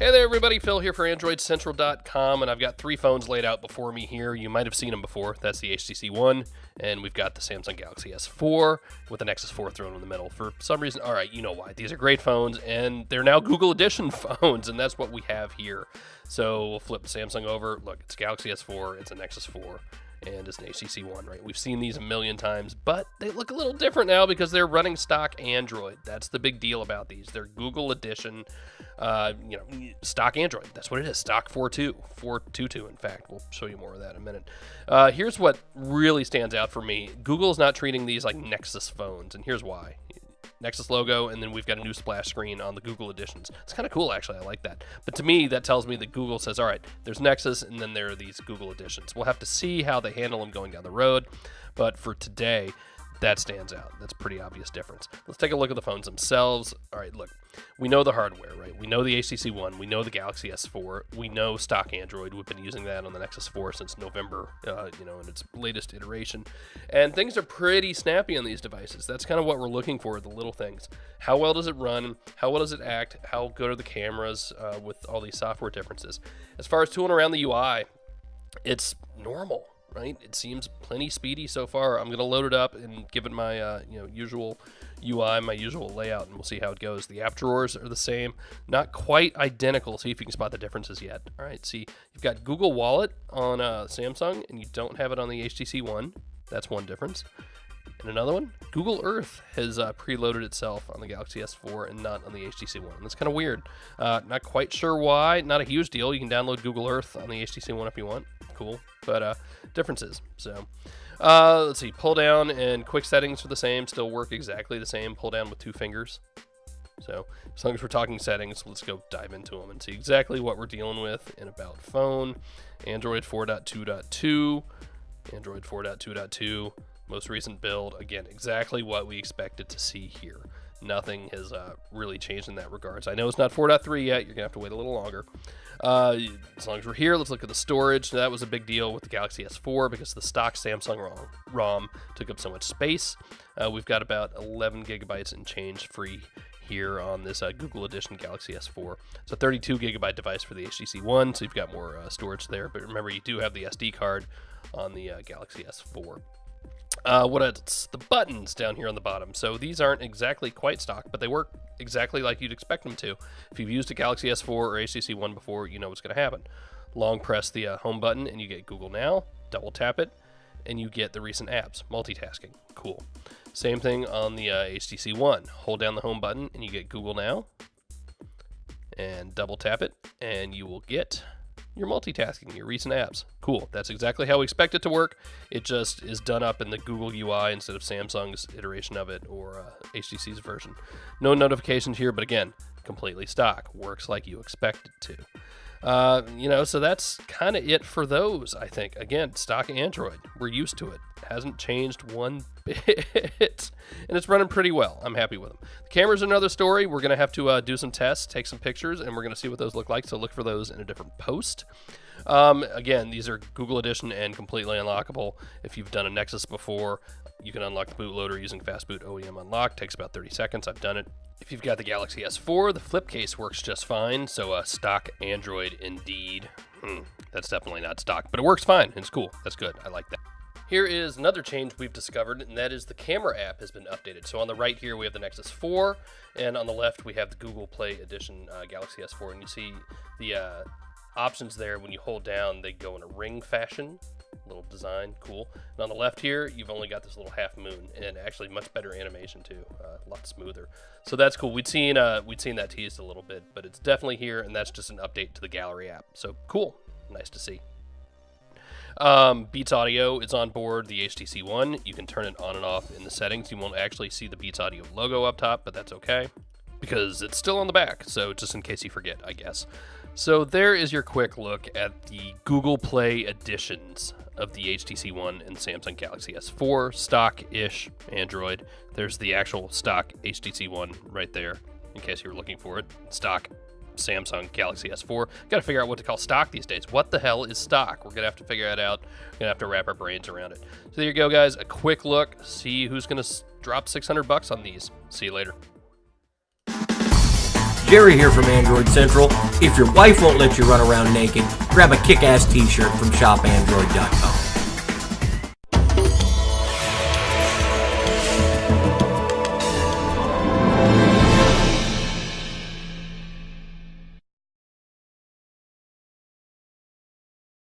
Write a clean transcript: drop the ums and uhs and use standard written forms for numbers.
Hey there everybody, Phil here for AndroidCentral.com, and I've got three phones laid out before me here. You might have seen them before. That's the HTC One, and we've got the Samsung Galaxy S4 with the Nexus 4 thrown in the middle. For some reason, alright, you know why. These are great phones, and they're now Google Edition phones, and that's what we have here. So we'll flip Samsung over. Look, it's Galaxy S4, it's a Nexus 4. And it's an HTC One, right? We've seen these a million times, but they look a little different now because they're running stock Android. That's the big deal about these. They're Google Edition, stock Android. That's what it is, stock 4.2, 4.22, in fact. We'll show you more of that in a minute. Here's what really stands out for me. Google's not treating these like Nexus phones, and here's why. Nexus logo, and then we've got a new splash screen on the Google Editions. It's kind of cool, actually. I like that. But to me, that tells me that Google says, all right, there's Nexus, and then there are these Google Editions. We'll have to see how they handle them going down the road, but for today, that stands out. That's a pretty obvious difference. Let's take a look at the phones themselves. All right, look, we know the hardware, right? We know the HTC One. We know the Galaxy S4. We know stock Android. We've been using that on the Nexus 4 since November, in its latest iteration. And things are pretty snappy on these devices. That's kind of what we're looking for, the little things. How well does it run? How well does it act? How good are the cameras with all these software differences? As far as tooling around the UI, it's normal. Right? It seems plenty speedy so far. I'm going to load it up and give it my usual UI, my usual layout, and we'll see how it goes. The app drawers are the same, not quite identical. See if you can spot the differences yet. All right, see, you've got Google Wallet on Samsung, and you don't have it on the HTC One. That's one difference. And another one, Google Earth has preloaded itself on the Galaxy S4 and not on the HTC One. That's kind of weird. Not quite sure why. Not a huge deal. You can download Google Earth on the HTC One if you want. Cool, but differences. So let's see, pull down and quick settings are the same, still work exactly the same. Pull down with two fingers. So as long as we're talking settings, let's go dive into them and see exactly what we're dealing with in About Phone. Android 4.2.2, Android 4.2.2, most recent build. Again, exactly what we expected to see here. Nothing has really changed in that regards. I know it's not 4.3 yet. You're going to have to wait a little longer. As long as we're here, let's look at the storage. That was a big deal with the Galaxy S4 because the stock Samsung ROM took up so much space. We've got about 11 gigabytes and change free here on this Google Edition Galaxy S4. It's a 32 gigabyte device for the HTC One, so you've got more storage there. But remember, you do have the SD card on the Galaxy S4. What else? The buttons down here on the bottom. So these aren't exactly quite stock, but they work exactly like you'd expect them to. If you've used a Galaxy S4 or HTC One before, you know what's going to happen. Long press the home button and you get Google Now. Double tap it and you get the recent apps. Multitasking. Cool. Same thing on the HTC One. Hold down the home button and you get Google Now. And double tap it and you will get your multitasking, your recent apps. Cool. That's exactly how we expect it to work. It just is done up in the Google UI instead of Samsung's iteration of it or HTC's version. No notifications here, but again, completely stock. Works like you expect it to. So that's kind of it for those, I think. Again, stock Android. We're used to it. Hasn't changed one bit. And it's running pretty well. I'm happy with them. The camera's another story. We're going to have to do some tests, take some pictures, and we're going to see what those look like. So look for those in a different post. Again, these are Google Edition and completely unlockable. If you've done a Nexus before, you can unlock the bootloader using Fastboot OEM Unlock. Takes about 30 seconds. I've done it. If you've got the Galaxy S4, the flip case works just fine. So stock Android indeed. That's definitely not stock, but it works fine. It's cool. That's good. I like that. Here is another change we've discovered, and that is the camera app has been updated. So on the right here, we have the Nexus 4, and on the left, we have the Google Play Edition Galaxy S4. And you see the options there. When you hold down, they go in a ring fashion. Little design, cool. And on the left here, you've only got this little half moon, and actually much better animation too, a lot smoother. So that's cool. We'd seen that teased a little bit, but it's definitely here, and that's just an update to the gallery app. So cool, nice to see. Beats Audio is on board the HTC One. You can turn it on and off in the settings. You won't actually see the Beats Audio logo up top, but that's okay because it's still on the back. So just in case you forget, I guess. So there is your quick look at the Google Play editions of the HTC One and Samsung Galaxy S4, stock-ish Android. There's the actual stock HTC One right there, in case you were looking for it. Stock Samsung Galaxy S4. Got to figure out what to call stock these days. What the hell is stock? We're going to have to figure that out. We're going to have to wrap our brains around it. So there you go, guys. A quick look. See who's going to drop $600 on these. See you later. Jerry here from Android Central. If your wife won't let you run around naked, grab a kick-ass t-shirt from shopandroid.com.